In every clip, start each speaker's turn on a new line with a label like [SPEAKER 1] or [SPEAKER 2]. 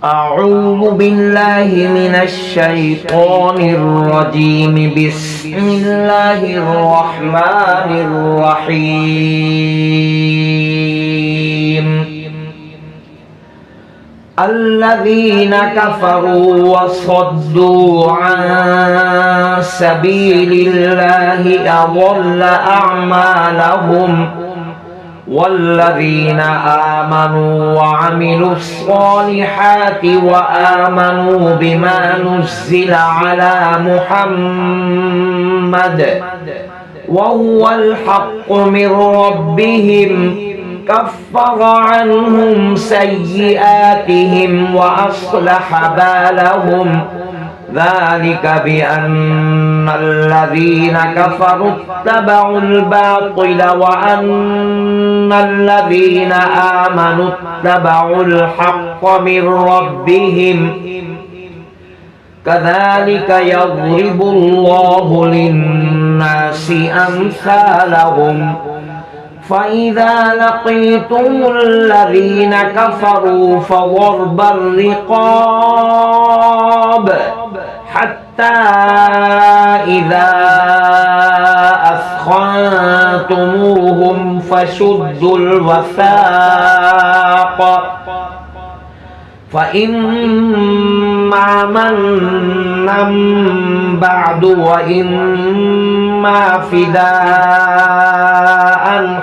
[SPEAKER 1] أعوذ بالله من الشيطان الرجيم. بسم الله الرحمن الرحيم. الذين كفروا وصدوا عن سبيل الله أضل أعمالهم، والذين آمنوا وعملوا الصالحات وآمنوا بما نزل على محمد وهو الحق من ربهم كفر عنهم سيئاتهم وأصلح بالهم، ذلك بأن الذين كفروا اتبعوا الباطل وأن الذين آمنوا اتبعوا الحق من ربهم، كذلك يضرب الله للناس أمثالهم. فإذا لقيتم الذين كفروا فضرب الرقاب حتى إذا أثخنتموهم فشدوا الوثاق، فإما منا بعد وإما فداء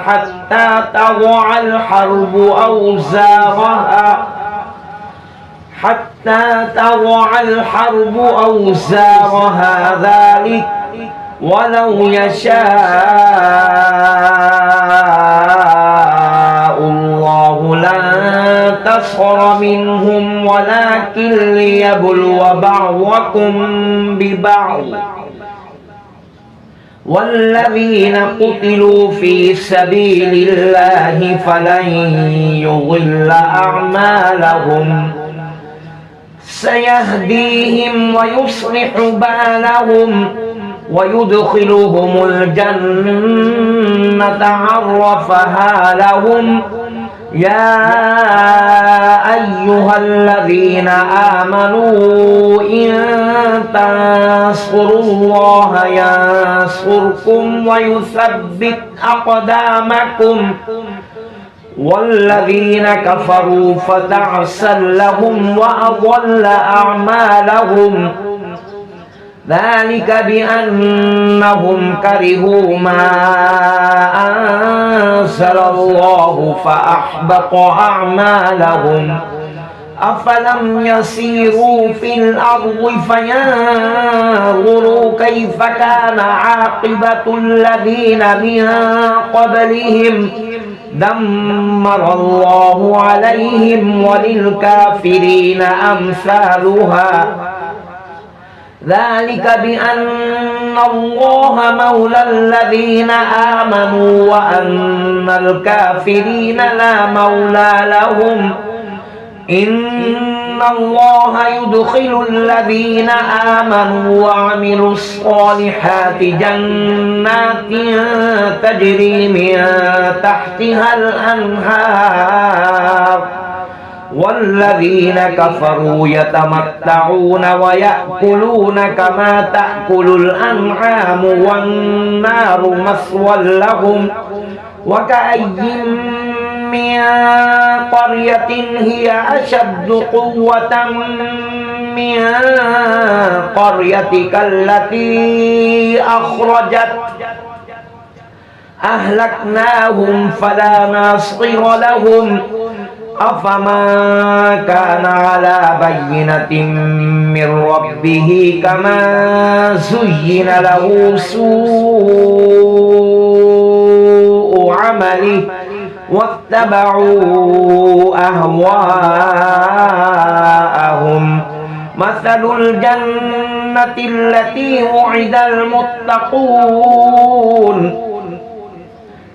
[SPEAKER 1] حتى تضع الحرب أوزارها ذلك ولو يشاء الله لانتصر منهم ولكن ليبلو بعضكم ببعض، والذين قتلوا في سبيل الله فلن يضل أعمالهم سيهديهم ويصلح بالهم ويدخلهم الجنة عرفها لهم. يا أيها الذين آمنوا إن تنصروا الله ينصركم ويثبت أقدامكم، والذين كفروا فتعسا لهم وأضل أعمالهم، ذلك بأنهم كرهوا ما أنزل الله فأحبط أعمالهم. أفلم يسيروا في الأرض فينظروا كيف كان عاقبة الذين من قبلهم دمر الله عليهم وللكافرين أمثالها، ذلك بأن الله مولى الذين آمنوا وأن الكافرين لا مولى لهم. إن الله يدخل الذين آمنوا وعملوا الصالحات جنات تجري من تحتها الأنهار، والذين كفروا يتمتعون ويأكلون كما تأكل الأنعام والنار مثوى لهم. وكأي من قرية هي أشد قوة من قريتك التي أخرجت أهلكناهم فلا ناصر لهم. أفمن كان على بينة من ربه كمن زين له سوء عمله واتبعوا أهواءهم. مثل الجنة التي وعد المتقون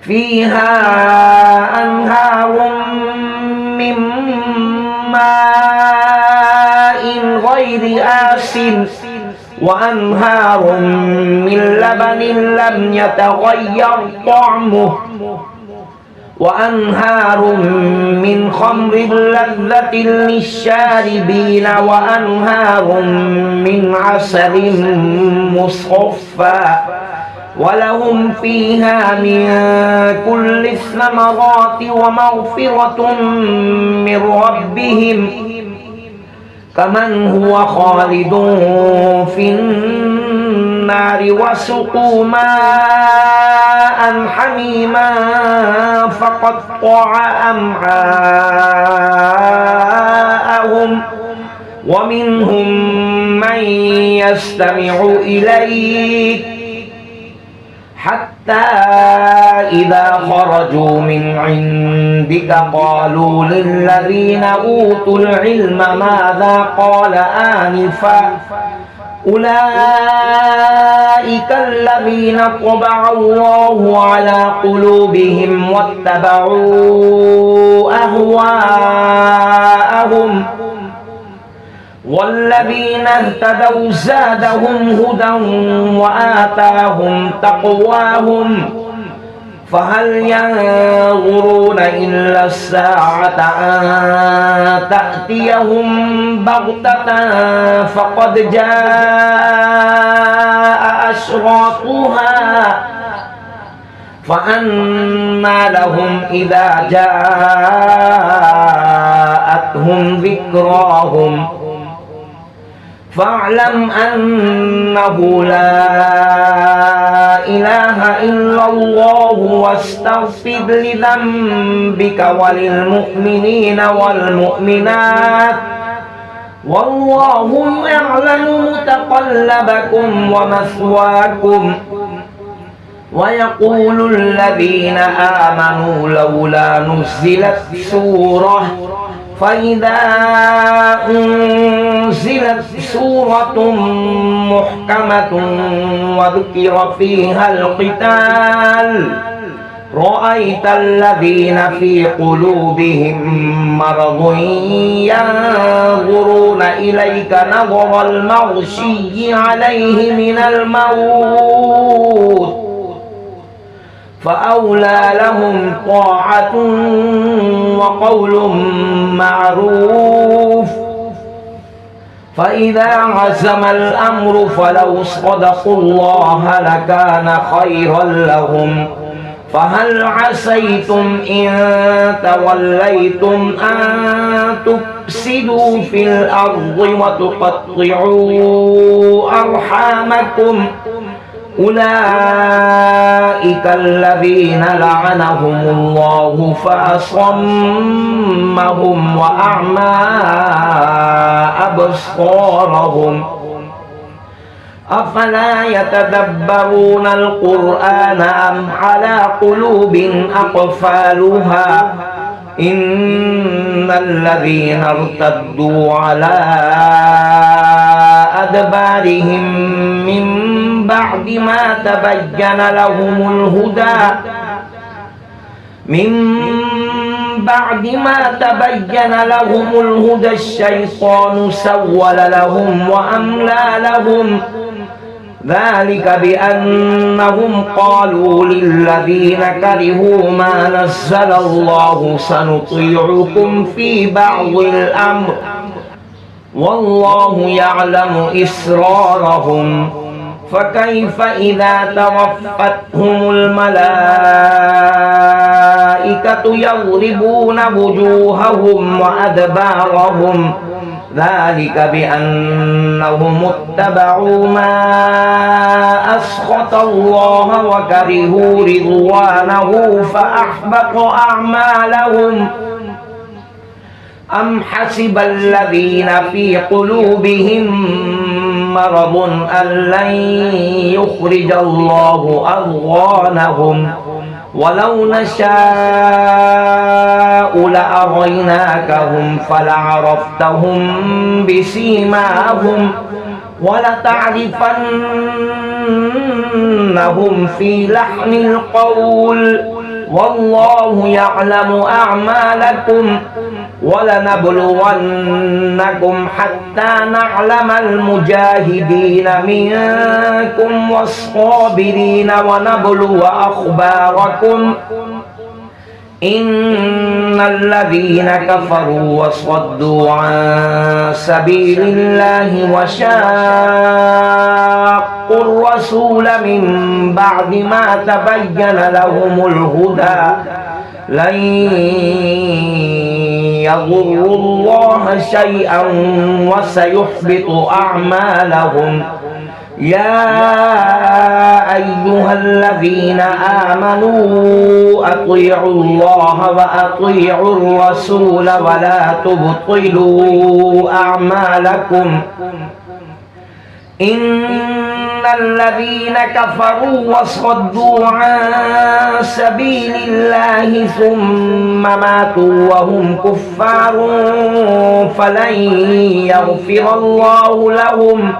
[SPEAKER 1] فيها أنهار من ماء غير آسن وأنهار من لبن لم يتغير طعمه وأنهار من خمر لذة للشاربين وأنهار من عسل مصفى ولهم فيها من كل الثمرات ومغفرة من ربهم كمن هو خالد في النار وسقوا ماء حميما فقطع أمعاءهم ومنهم من يستمع إليك حتى إذا خرجوا من عندك قالوا للذين أوتوا العلم ماذا قال آنفا أولئك الذين طبع الله على قلوبهم واتبعوا أهواءهم والذين اهتدوا زادهم هدى وآتاهم تقواهم فهل ينظرون إلا الساعة أن تأتيهم بغتة فقد جاء أشراطها فأنى لهم إذا جاءتهم ذكراهم فاعلم أنه لا إله إلا الله واستغفر لذنبك وللمؤمنين والمؤمنات والله يعلم متقلبكم ومثواكم ويقول الذين آمنوا لولا نزلت سورة فإذا أنزلت سورة محكمة وذكر فيها القتال رأيت الذين في قلوبهم مرض ينظرون إليك نظر المغشي عليه من الموت فأولى لهم طاعة وقول معروف فإذا عزم الأمر فلو صدقوا الله لكان خيرا لهم فهل عسيتم إن توليتم أن تفسدوا في الأرض وتقطعوا أرحامكم أولئك الذين لعنهم الله فأصمهم وأعمى أبصارهم أفلا يتدبرون القرآن أم على قلوب أقفالها إن الذين ارتدوا على أدبارهم من بعد ما تبين لهم الهدى الشيطان سول لهم وأملى لهم ذلك بأنهم قالوا للذين كرهوا ما نزل الله سنطيعكم في بعض الأمر والله يعلم إسرارهم فكيف إذا توفتهم الملائكة يضربون وجوههم وأدبارهم ذلك بأنهم اتبعوا ما أسخط الله وكرهوا رضوانه فأحبط أعمالهم أم حسب الذين في قلوبهم مرض أن لن يخرج الله أضغانهم ولو نشاء لأريناكهم فلعرفتهم بسيماهم ولتعرفنهم في لحن القول والله يعلم أعمالكم ولنبلونكم حتى نعلم المجاهدين منكم والصابرين ونبلو أخباركم إن الذين كفروا وصدوا عن سبيل الله وشاقوا الرسول من بعد ما تبين لهم الهدى لن يضروا الله شيئا وسيحبط أعمالهم يا أيها الذين آمنوا أطيعوا الله وأطيعوا الرسول ولا تبطلوا أعمالكم إن الذين كفروا وصدوا عن سبيل الله ثم ماتوا وهم كفار فلن يغفر الله لهم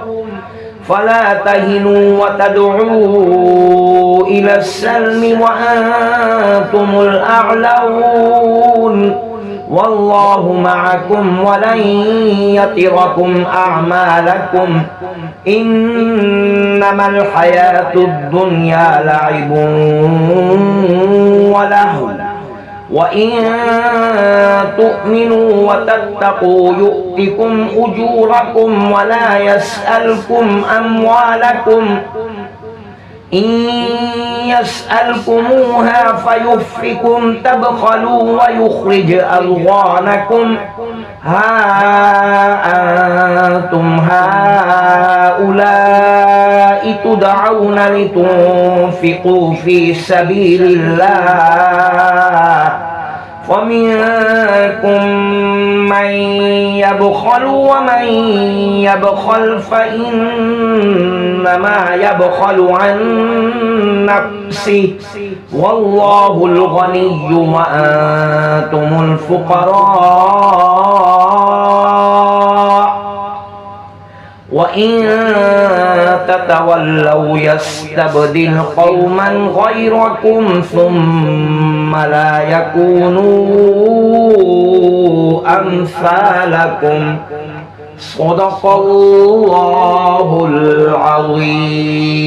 [SPEAKER 1] فلا تهنوا وتدعوا إلى السلم وأنتم الأعلون والله معكم ولن يتركم أعمالكم إنما الحياة الدنيا لعب ولهو وإن تؤمنوا وتتقوا يؤتكم أجوركم ولا يسألكم أموالكم إن يسألكموها فيحفكم تبخلوا ويخرج أضغانكم ها أنتم هؤلاء تدعون لتنفقوا في سبيل الله ومنكم من يبخل ومن يبخل فإنما يبخل عن نفسه والله الغني وأنتم الفقراء وإن تتولوا يستبدل قوما غيركم ثم لا يكونوا أمثالكم صدق الله العظيم